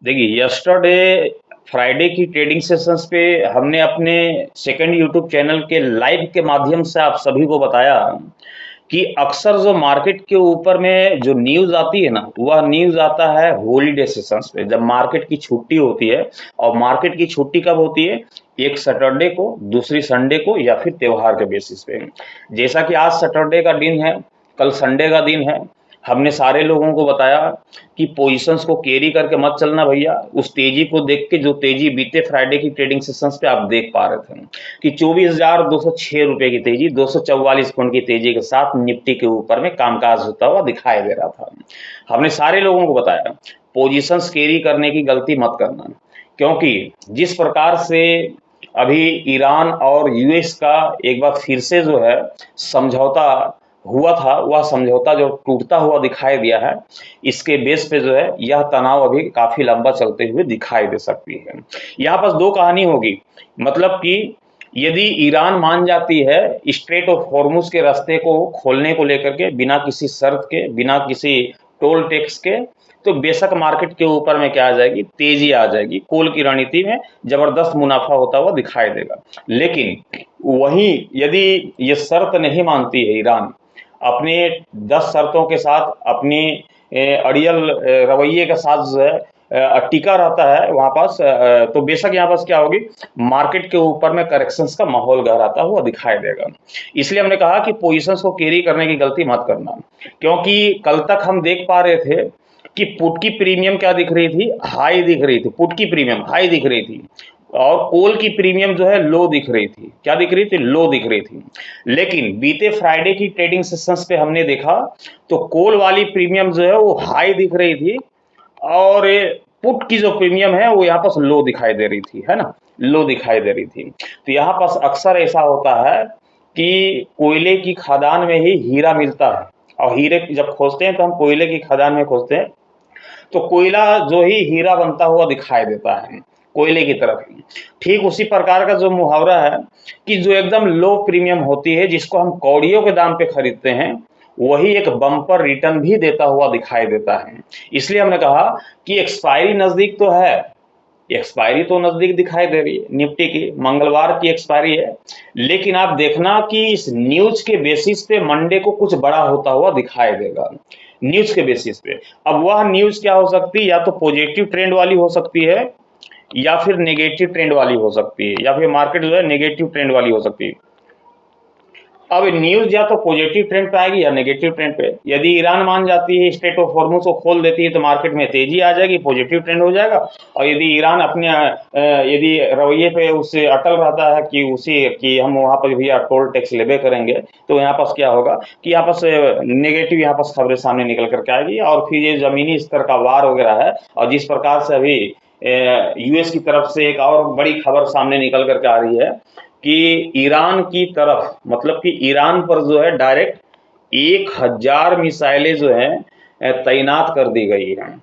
देखिए, yesterday Friday की trading sessions पे हमने अपने सेकंड यूट्यूब चैनल के लाइव के माध्यम से आप सभी को बताया कि अक्सर जो मार्केट के ऊपर में जो न्यूज़ आती है ना, वह न्यूज़ आता है हॉलीडे सेशंस पे, जब मार्केट की छुट्टी होती है। और मार्केट की छुट्टी कब होती है? एक सैटरडे को, दूसरी संडे को, या फिर त्योहार के बेसिस पे। जैसा कि आज सैटरडे का दिन है, कल संडे का दिन है। हमने सारे लोगों को बताया कि पोजीशंस को कैरी करके मत चलना भैया। उस तेजी को देख के, जो तेजी बीते फ्राइडे की ट्रेडिंग सेशंस पे आप देख पा रहे थे कि 24,206 रुपए की तेजी, 244 पॉइंट की तेजी के साथ निफ्टी के ऊपर में कामकाज होता हुआ दिखाई दे रहा था। हमने सारे लोगों को बताया पोजीशंस कैरी करने की गलती मत करना, क्योंकि जिस प्रकार से अभी ईरान और यूएस का एक बार फिर से जो है समझौता हुआ था, वह समझौता जो टूटता हुआ दिखाई दिया है, इसके बेस पे जो है यह तनाव अभी काफी लंबा चलते हुए दिखाई दे सकती है। यहाँ पर दो कहानी होगी, मतलब कि यदि ईरान मान जाती है स्ट्रेट ऑफ हॉर्मुज के रास्ते को खोलने को लेकर के, बिना किसी शर्त के, बिना किसी टोल टैक्स के, तो बेशक मार्केट के ऊपर में क्या आ जाएगी? तेजी आ जाएगी। कोल की रणनीति में जबरदस्त मुनाफा होता हुआ दिखाई देगा। लेकिन वहीं यदि ये शर्त नहीं मानती है ईरान, अपने 10 शर्तों के साथ, अपनी अड़ियल रवैये के साथ जो है टिका रहता है वहां पास, तो बेशक यहाँ पास क्या होगी? मार्केट के ऊपर में करेक्शंस का माहौल गहराता हुआ दिखाई देगा। इसलिए हमने कहा कि पोजीशंस को कैरी करने की गलती मत करना, क्योंकि कल तक हम देख पा रहे थे कि पुट की प्रीमियम क्या दिख रही थी? हाई दिख रही थी। पुट की प्रीमियम हाई दिख रही थी और कोल की प्रीमियम जो है लो दिख रही थी। क्या दिख रही थी? लो दिख रही थी। लेकिन बीते फ्राइडे की ट्रेडिंग सेशंस पे हमने देखा तो कोल वाली प्रीमियम जो है वो हाई दिख रही थी, और पुट की जो प्रीमियम है वो यहाँ पास लो दिखाई दे रही थी, है ना? लो दिखाई दे रही थी। तो यहाँ पास अक्सर ऐसा होता है कि कोयले की खदान में ही हीरा मिलता है, और हीरे जब खोजते हैं तो हम कोयले की खदान में खोजते हैं, तो कोयला जो ही हीरा बनता हुआ दिखाई देता है कोयले की तरफ ही। ठीक उसी प्रकार का जो मुहावरा है कि जो एकदम लो प्रीमियम होती है, जिसको हम कौड़ियों के दाम पे खरीदते हैं, वही एक बम्पर रिटर्न भी देता हुआ दिखाई देता है। इसलिए हमने कहा कि एक्सपायरी नजदीक तो है, एक्सपायरी तो नजदीक दिखाई दे रही है निफ्टी की, मंगलवार की एक्सपायरी है। लेकिन आप देखना कि इस न्यूज के बेसिस पे मंडे को कुछ बड़ा होता हुआ दिखाई देगा, न्यूज के बेसिस पे। अब वह न्यूज क्या हो सकती है? या तो पॉजिटिव ट्रेंड वाली हो सकती है, या फिर नेगेटिव ट्रेंड वाली हो सकती है, या फिर मार्केट जो है नेगेटिव ट्रेंड वाली हो सकती है। अब न्यूज या तो पॉजिटिव ट्रेंड पे आएगी या नेगेटिव ट्रेंड पे। यदि ईरान मान जाती है, स्ट्रेट ऑफ हॉर्मुज को खोल देती है, तो मार्केट में तेजी आ जाएगी, पॉजिटिव ट्रेंड हो जाएगा। और यदि ईरान अपने यदि रवैये पे उससे अटल रहता है कि उसी कि हम वहां पर भी टोल टैक्स लेबे करेंगे, तो यहाँ पास क्या होगा कि यहाँ पास नेगेटिव यहाँ पास खबरें सामने निकल करके आएगी। और फिर ये जमीनी स्तर का वार वगैरह है, और जिस प्रकार से अभी यूएस की तरफ से एक और बड़ी खबर सामने निकल करके आ रही है कि ईरान की तरफ, मतलब कि ईरान पर जो है डायरेक्ट 1,000 मिसाइलें जो है तैनात कर दी गई हैं।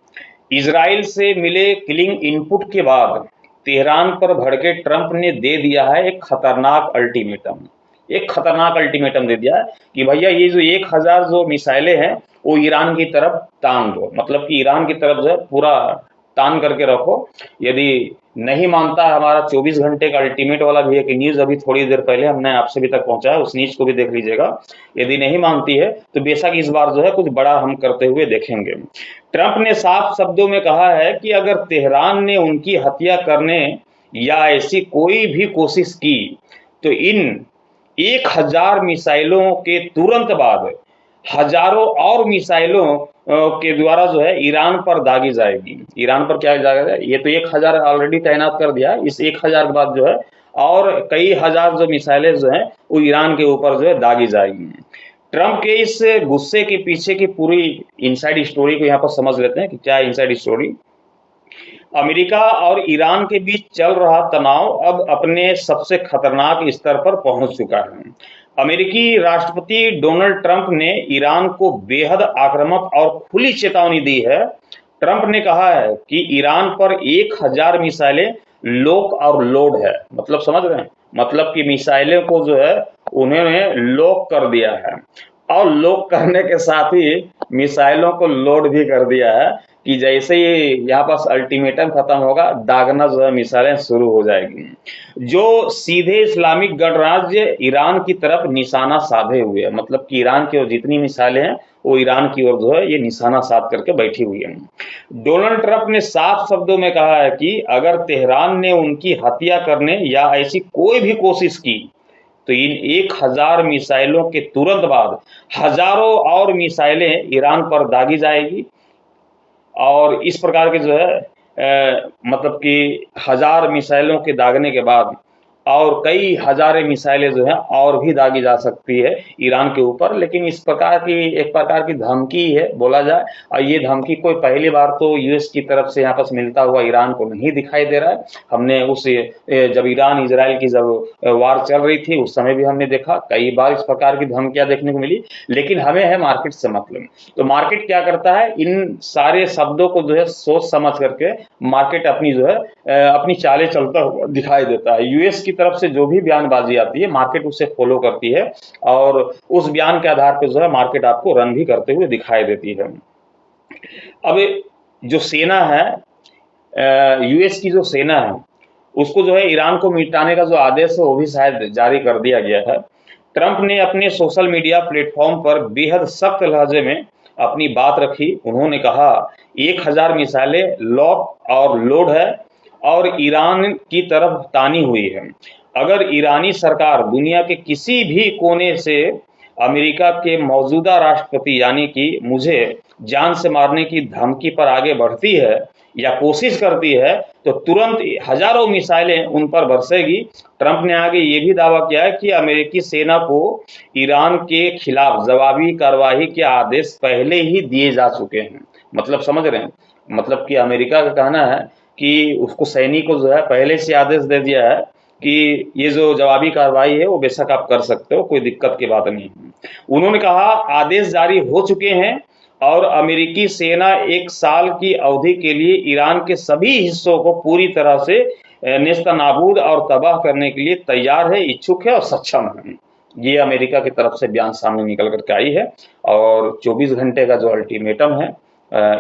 इजराइल से मिले किलिंग इनपुट के बाद तेहरान पर भड़के ट्रंप ने दे दिया है एक खतरनाक अल्टीमेटम। एक खतरनाक अल्टीमेटम दे दिया है कि भैया ये जो 1,000 जो मिसाइलें हैं वो ईरान की तरफ तान दो, मतलब कि ईरान की तरफ जो है पूरा तान करके रखो। यदि नहीं मानता है, हमारा 24 घंटे का अल्टीमेट वाला भी एक न्यूज अभी थोड़ी देर पहले हमने आप सभी तक पहुंचाया, उस न्यूज को भी देख लीजिएगा। यदि नहीं मानती है तो बेशक इस बार जो है कुछ बड़ा हम करते हुए देखेंगे। ट्रंप ने साफ शब्दों में कहा है कि अगर तेहरान ने उनकी हत्या करने या ऐसी कोई भी कोशिश की, तो इन 1,000 मिसाइलों के तुरंत बाद हजारों और मिसाइलों के द्वारा जो है ईरान पर दागी जाएगी। ईरान पर क्या जाएगा? ये तो 1,000 ऑलरेडी तैनात कर दिया है, इस 1,000 के बाद जो है और कई हजार जो मिसाइलें जो हैं वो ईरान के ऊपर जो है दागी जाएगी। ट्रंप के इस गुस्से के पीछे की पूरी इनसाइड स्टोरी को यहाँ पर समझ लेते हैं कि क्या इनसाइड स्टोरी। अमेरिका और ईरान के बीच चल रहा तनाव अब अपने सबसे खतरनाक स्तर पर पहुंच चुका है। अमेरिकी राष्ट्रपति डोनाल्ड ट्रंप ने ईरान को बेहद आक्रामक और खुली चेतावनी दी है। ट्रंप ने कहा है कि ईरान पर 1,000 मिसाइलें लॉक और लोड है, मतलब समझ रहे हैं, मतलब कि मिसाइलें को जो है उन्होंने लॉक कर दिया है, और लॉक करने के साथ ही मिसाइलों को लोड भी कर दिया है कि जैसे ही यहाँ पास अल्टीमेटम खत्म होगा, दागना जो है मिसाइलें शुरू हो जाएगी, जो सीधे इस्लामिक गणराज्य ईरान की तरफ निशाना साधे हुए है। मतलब कि ईरान की ओर जितनी मिसाइलें हैं वो ईरान की ओर जो है ये निशाना साध करके बैठी हुई है। डोनाल्ड ट्रंप ने साफ शब्दों में कहा है कि अगर तेहरान ने उनकी हत्या करने या ऐसी कोई भी कोशिश की तो इन 1000 मिसाइलों के तुरंत बाद हजारों और मिसाइलें ईरान पर दागी जाएगी। और इस प्रकार के जो है मतलब कि 1000 मिसाइलों के दागने के बाद और कई हजारें मिसाइलें जो है और भी दागी जा सकती है ईरान के ऊपर। लेकिन इस प्रकार की एक प्रकार की धमकी है बोला जाए, और ये धमकी कोई पहली बार तो यूएस की तरफ से यहाँ पर मिलता हुआ ईरान को नहीं दिखाई दे रहा है। हमने उस जब ईरान इजराइल की जब वार चल रही थी उस समय भी हमने देखा कई बार इस प्रकार की धमकियां देखने को मिली। लेकिन हमें है मार्केट से मतलब, तो मार्केट क्या करता है, इन सारे शब्दों को जो है सोच समझ करके मार्केट अपनी जो है अपनी चालें चलता हुआ दिखाई देता है। यूएस की तरफ से जो भी बयानबाजी आती है मार्केट उसे फॉलो करती है और उस बयान के आधार पर जो है मार्केट आपको रन भी करते हुए दिखाई देती है। अब जो सेना है, यूएस की जो सेना है उसको जो है ईरान को मिटाने का जो आदेश है वो भी शायद जारी कर दिया गया है। ट्रंप ने अपने सोशल मीडिया प्लेटफॉर्म पर बेहद सख्त लहजे में अपनी बात रखी। उन्होंने कहा 1000 मिसाइलें लॉक और लोड है और ईरान की तरफ तानी हुई है। अगर ईरानी सरकार दुनिया के किसी भी कोने से अमेरिका के मौजूदा राष्ट्रपति यानी कि मुझे जान से मारने की धमकी पर आगे बढ़ती है या कोशिश करती है तो तुरंत हजारों मिसाइलें उन पर बरसेगी। ट्रंप ने आगे ये भी दावा किया है कि अमेरिकी सेना को ईरान के खिलाफ जवाबी कार्रवाई के आदेश पहले ही दिए जा चुके हैं। मतलब समझ रहे हैं, मतलब कि अमेरिका का कहना है कि उसको सैनिक को जो है पहले से आदेश दे दिया है कि ये जो जवाबी कार्रवाई है वो बेशक आप कर सकते हो, कोई दिक्कत की बात नहीं है। उन्होंने कहा आदेश जारी हो चुके हैं और अमेरिकी सेना 1 साल की अवधि के लिए ईरान के सभी हिस्सों को पूरी तरह से नेस्तनाबूद और तबाह करने के लिए तैयार है, इच्छुक है और सक्षम है। ये अमेरिका की तरफ से बयान सामने निकल करके आई है। और 24 घंटे का जो अल्टीमेटम है,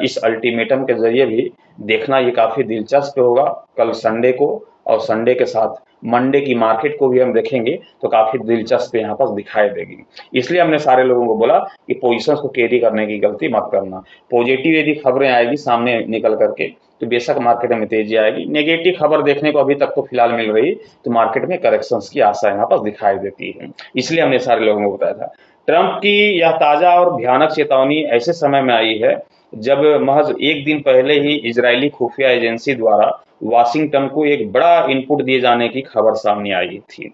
इस अल्टीमेटम के जरिए भी देखना ये काफ़ी दिलचस्प होगा कल संडे को, और संडे के साथ मंडे की मार्केट को भी हम देखेंगे तो काफ़ी दिलचस्प यहाँ पर दिखाई देगी। इसलिए हमने सारे लोगों को बोला कि पोजीशंस को कैरी करने की गलती मत करना। पॉजिटिव यदि खबरें आएगी सामने निकल करके तो बेशक मार्केट में तेजी आएगी। नेगेटिव खबर देखने को अभी तक तो फिलहाल मिल रही तो मार्केट में करेक्शंस की आशा यहाँ पर दिखाई देती है। इसलिए हमने सारे लोगों को बताया था। ट्रंप की यह ताज़ा और भयानक चेतावनी ऐसे समय में आई है जब महज एक दिन पहले ही इजरायली खुफिया एजेंसी द्वारा वाशिंगटन को एक बड़ा इनपुट दिए जाने की खबर सामने आई थी।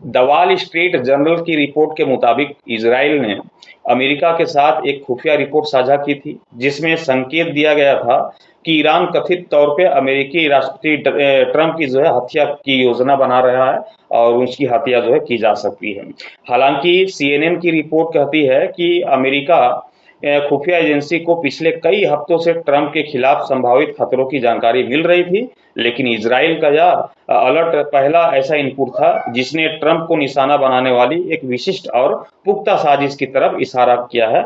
द वॉल स्ट्रीट जर्नल की रिपोर्ट के मुताबिक इजराइल ने अमेरिका के साथ एक खुफिया रिपोर्ट साझा की थी जिसमें संकेत दिया गया था कि ईरान कथित तौर पे अमेरिकी राष्ट्रपति ट्रंप की जो है हत्या की योजना बना रहा है और उसकी हत्या जो है की जा सकती है। हालांकि CNN की रिपोर्ट कहती है कि अमेरिका खुफिया एजेंसी को पिछले कई हफ्तों से ट्रंप के खिलाफ संभावित खतरों की जानकारी मिल रही थी, लेकिन इजराइल का यह अलर्ट पहला ऐसा इनपुट था जिसने ट्रंप को निशाना बनाने वाली एक विशिष्ट और पुख्ता साजिश की तरफ इशारा किया है।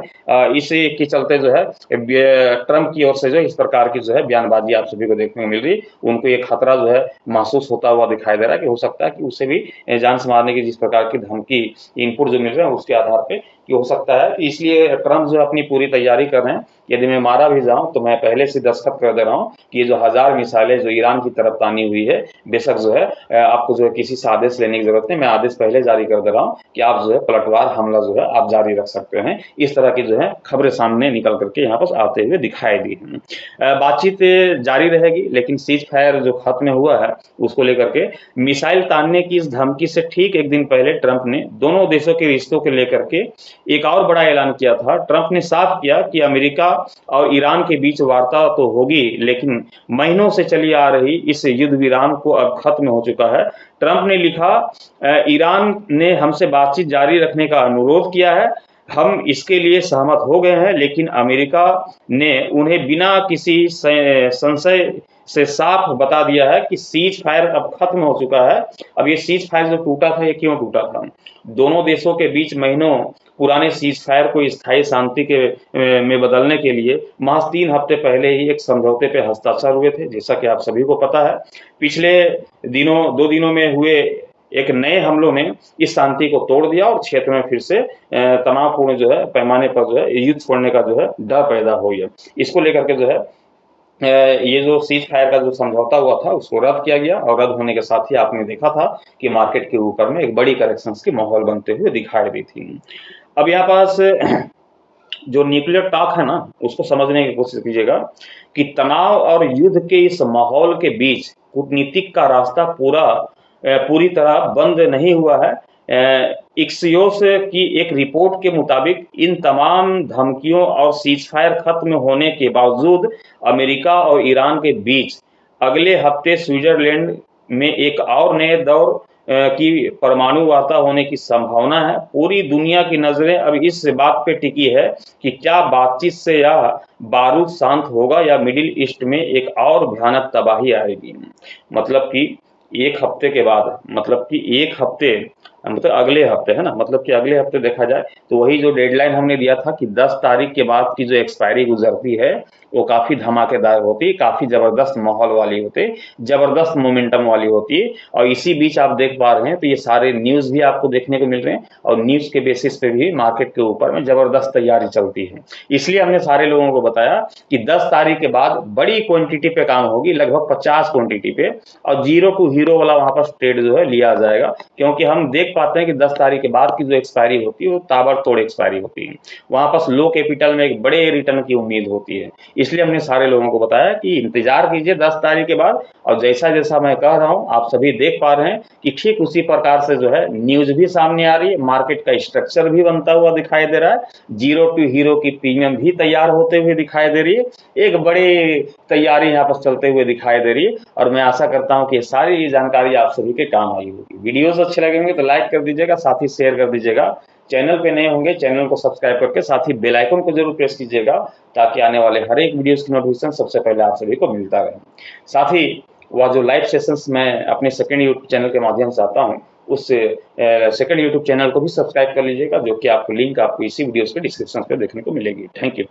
इसी के चलते जो है ट्रंप की ओर से जो इस प्रकार की जो है बयानबाजी आप सभी को देखने को मिल रही, उनको एक खतरा जो है महसूस होता हुआ दिखाई दे रहा है कि हो सकता है कि उसे भी जान से मारने की जिस प्रकार की धमकी इनपुट जो मिल रहे हैं उसके आधार पर कि हो सकता है, इसलिए ट्रंप जो अपनी पूरी तैयारी कर रहे हैं। यदि मैं मारा भी जाऊं तो मैं पहले से दस्तखत कर दे रहा हूं कि ये जो 1000 मिसाइलें जो ईरान की तरफ तानी हुई है बेशक जो है आपको जो है किसी से आदेश लेने की जरूरत नहीं, मैं आदेश पहले जारी कर दे रहा हूं कि आप जो है पलटवार हमला जो है आप जारी रख सकते हैं। इस तरह की जो है खबरें सामने निकल करके यहाँ पर आते हुए दिखाई दी हैं। बातचीत जारी रहेगी लेकिन सीज फायर जो खत्म हुआ है उसको लेकर के मिसाइल तानने की इस धमकी से ठीक एक दिन पहले ट्रंप ने दोनों देशों के रिश्तों को लेकर के एक और बड़ा ऐलान किया था। ट्रंप ने साफ किया कि अमेरिका और ईरान के बीच वार्ता तो होगी लेकिन महीनों से चली आ रही इस युद्ध विराम को अब खत्म हो चुका है। ट्रंप ने लिखा, ईरान ने हमसे बातचीत जारी रखने का अनुरोध किया है, हम इसके लिए सहमत हो गए हैं, लेकिन अमेरिका ने उन्हें बिना किसी संशय से साफ बता दिया है कि सीज फायर अब खत्म हो चुका है। अब ये सीज फायर जो टूटा था ये क्यों टूटा था? दोनों देशों के बीच महीनों पुराने सीज फायर को स्थायी शांति में बदलने के लिए महज 3 हफ्ते पहले ही एक समझौते पे हस्ताक्षर हुए थे, जैसा कि आप सभी को पता है। पिछले दिनों 2 दिनों में हुए एक नए हमलों ने इस शांति को तोड़ दिया और क्षेत्र में फिर से तनावपूर्ण जो है पैमाने पर जो है युद्ध छोड़ने का जो है डर पैदा हो गया। इसको लेकर के जो है ये जो सीज फायर का जो समझौता हुआ था उसको रद्द किया गया और रद्द होने के साथ ही आपने देखा था कि मार्केट के ऊपर में एक बड़ी करेक्शंस की माहौल बनते हुए दिखाई दी थी। अब यहाँ पास जो न्यूक्लियर टॉक है ना, उसको समझने की कोशिश कीजिएगा कि तनाव और युद्ध के इस माहौल के बीच कूटनीतिक का रास्ता पूरी तरह बंद नहीं हुआ है। एक्सियोस की एक रिपोर्ट के मुताबिक इन तमाम धमकियों और सीजफायर खत्म होने के बावजूद अमेरिका और ईरान के बीच अगले हफ्ते स्विट्जरलैंड में एक और नए दौर की परमाणु वार्ता होने की संभावना है। पूरी दुनिया की नजरें अब इस बात पे टिकी है कि क्या बातचीत से यह बारूद शांत होगा या मिडिल ईस्ट में एक और भयानक तबाही आएगी। मतलब कि एक हफ्ते के बाद, मतलब कि एक हफ्ते मतलब अगले हफ्ते है ना, मतलब कि अगले हफ्ते देखा जाए तो वही जो डेडलाइन हमने दिया था कि 10 तारीख के बाद की जो एक्सपायरी गुजरती है वो काफी धमाकेदार होती है, काफी जबरदस्त माहौल वाली होती है, जबरदस्त मोमेंटम वाली होती है। और इसी बीच आप देख पा रहे हैं तो ये सारे न्यूज भी आपको देखने को मिल रहे हैं और न्यूज के बेसिस पे भी मार्केट के ऊपर में जबरदस्त तैयारी चलती है। इसलिए हमने सारे लोगों को बताया कि 10 तारीख के बाद बड़ी क्वांटिटी पे काम होगी, लगभग 50 क्वांटिटी पे, और जीरो टू हीरो वाला वहां पर ट्रेड जो है लिया जाएगा। क्योंकि हम देख पाते हैं कि 10 तारीख के बाद की जो एक्सपायरी होती है वो ताबड़तोड़ एक्सपायरी होती है, वहां पर लो कैपिटल में एक बड़े रिटर्न की उम्मीद होती है। इसलिए हमने सारे लोगों को बताया कि इंतजार कीजिए 10 तारीख के बाद। और जैसा जैसा मैं कह रहा हूं आप सभी देख पा रहे हैं कि ठीक उसी प्रकार से जो है न्यूज भी सामने आ रही है, मार्केट का स्ट्रक्चर भी बनता हुआ दिखाई दे रहा है, जीरो टू हीरो की प्रीमियम भी तैयार होते हुए दिखाई दे रही है, एक बड़ी तैयारी यहाँ पर चलते हुए दिखाई दे रही है। और मैं आशा करता हूँ कि सारी जानकारी आप सभी के काम आई होगी। वीडियोस अच्छे लगेंगे तो लाइक कर दीजिएगा, साथ ही शेयर कर दीजिएगा। चैनल पे नए होंगे चैनल को सब्सक्राइब करके साथ ही बेल आइकन को जरूर प्रेस कीजिएगा ताकि आने वाले हर एक वीडियोस की नोटिफिकेशन सबसे पहले आप सभी को मिलता रहे। साथ ही वह जो लाइव सेशंस मैं अपने सेकंड यूट्यूब चैनल के माध्यम से आता हूँ उस सेकंड यूट्यूब चैनल को भी सब्सक्राइब कर लीजिएगा, जो कि आपको लिंक आपको इसी वीडियोस के डिस्क्रिप्शन पे देखने को मिलेगी। Thank you.